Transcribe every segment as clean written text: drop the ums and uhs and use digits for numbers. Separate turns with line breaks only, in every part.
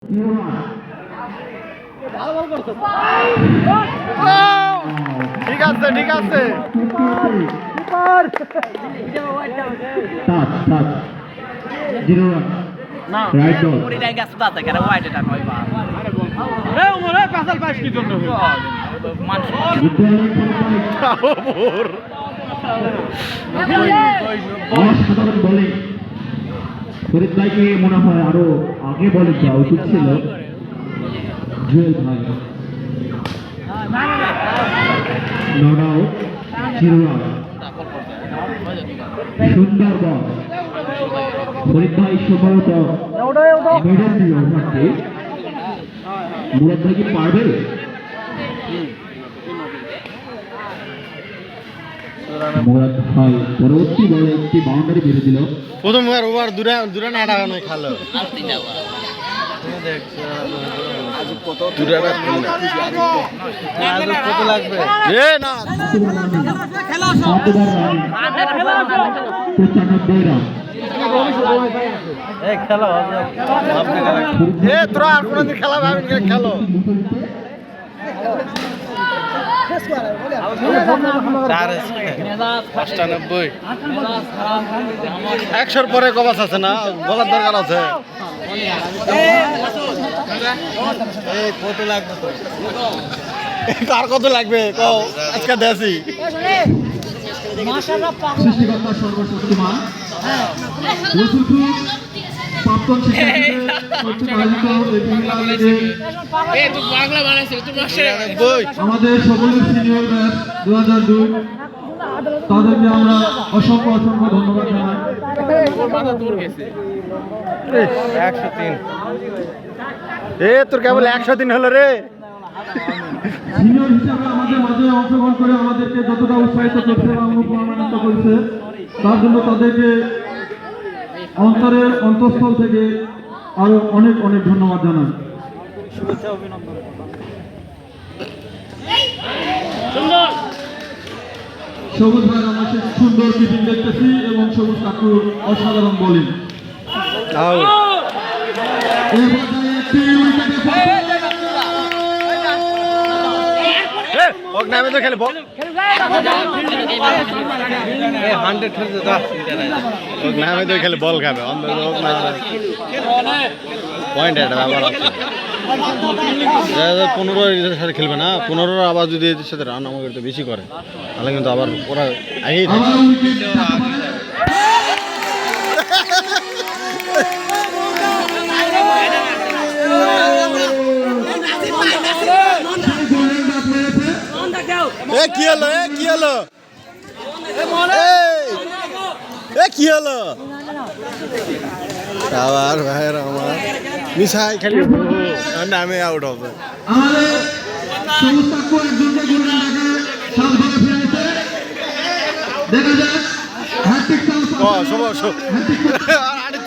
ঠিক আছে ঠিক আছে
ফরিদ ভাইকে মনে হয় আরো আগে বলে দেওয়া উচিত ছিল। জুয়েল ভাই নট আউট, জিরো রান। সুন্দর বল। ফরিদ ভাই সম্ভবত মেডেল দিল ওভারটি। মুরাদ ভাই কি পারবে? মুরাদ ভাই পরবর্তী বলে একটি বাউন্ডারি বেঁধে দিল।
প্রথম ওভার দূরে না আটা নয় খালো কত লাগবে এ না
95 রান।
এ তোরা আর কোনদিন খেলা ভাবেন খেলো 100-র পরে কবাস আছে না, বলার দরকার আছে। কত লাগবে কার কত লাগবে কও আজকে দেশি
সৃষ্টিকর্তা সর্বশক্তিমান প্রাক্তন আমাদের সকলের সিনিয়র ব্যাচ 2002 তাদেরকে আমরা অসংখ্য অসংখ্য ধন্যবাদ জানাই।
103 এ তোর কেবল 103 হলো রে।
সিনিয়র হিসেবে আমাদের মাঝে অংশগ্রহণ করে আমাদেরকে যতটা উৎসাহিত করছে এবং অনুপ্রাণিত করছে তার জন্য তাদেরকে অন্তরের অন্তঃস্থল থেকে আরো অনেক অনেক ধন্যবাদ জানাই। সবুজ ভাই আমরা সেই সুন্দর কিপিং দেখতেছি এবং সবুজ কাকুর অসাধারণ বোলিং।
নামে তো খেলে নামে তো খেলে বল খাবে পয়েন্ট একটা ব্যাপার আছে। 15 সাথে খেলবে না, 15 আবার যদি এদের সাথে রান আমাকে একটু বেশি করে তাহলে কিন্তু আবার ওরা আগেই কি হলো কি হলো কি হলো আবার ভাইয়ের আমার মিশাই খেলি নামে আউট হবে। আড়ে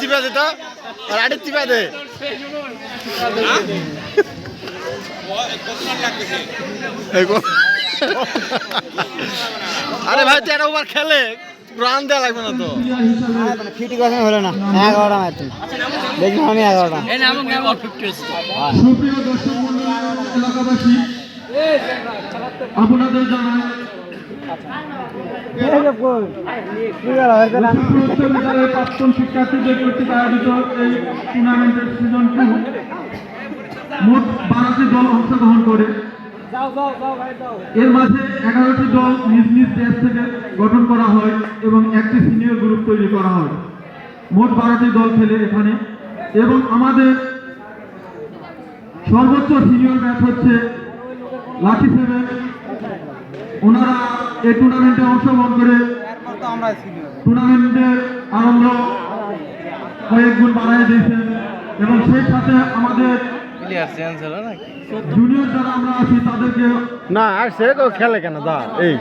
চিপা দে তো আড়ে চিপা দে আরে ভাই 13 ওভার খেলে রান দেওয়া লাগবে না তো।
ফিটি কথা হলো না 11টা ম্যাচ দেখি আমি 11টা
সুপ্রিয় দর্শক মণ্ডলী এলাকাবাসী আপনাদের জানাই প্রাক্তন শিক্ষার্থীদের কর্তৃক আয়োজিত এই টুর্নামেন্টের সিজন 2 মোট 12টি দল অংশগ্রহণ করে এর মাঝে 11টি দল নিজ নিজ দেশ থেকে গঠন করা হয় এবং একটি সিনিয়র গ্রুপ তৈরি করা হয়। মোট 12টি দল খেলে এখানে এবং আমাদের সর্বোচ্চ সিনিয়র ব্যাচ হচ্ছে লাকি 7। ওনারা এই টুর্নামেন্টে অংশগ্রহণ করে টুর্নামেন্টের আনন্দ কয়েক গুণ বাড়াই দিয়েছেন এবং সেই সাথে আমাদের জুনিয়র যারা আমরা আছি তাদেরকে
না আসছে তো খেলে কেন দা এই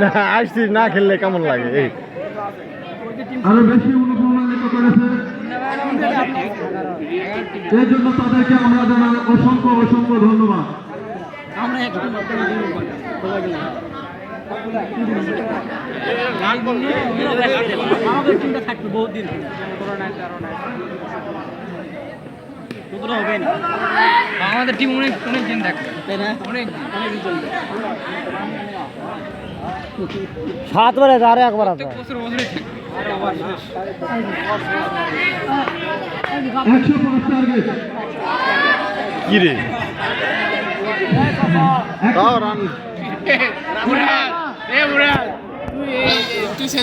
না আসছি না খেললে কেমন লাগে এই
আরো বেশি অনুপ্রাণিত করেছে। এই জন্য তাদেরকে আমরা জানাই অসংখ্য অসংখ্য ধন্যবাদ।
আমাদের টিম অনেক অনেক দিন থাকবে অনেক দিন চলবে
7 বারে আরো একবার আছে
বছর বছরই থাকবে
105 টার্গেট
কি রে তাও রান
বুড়া তুই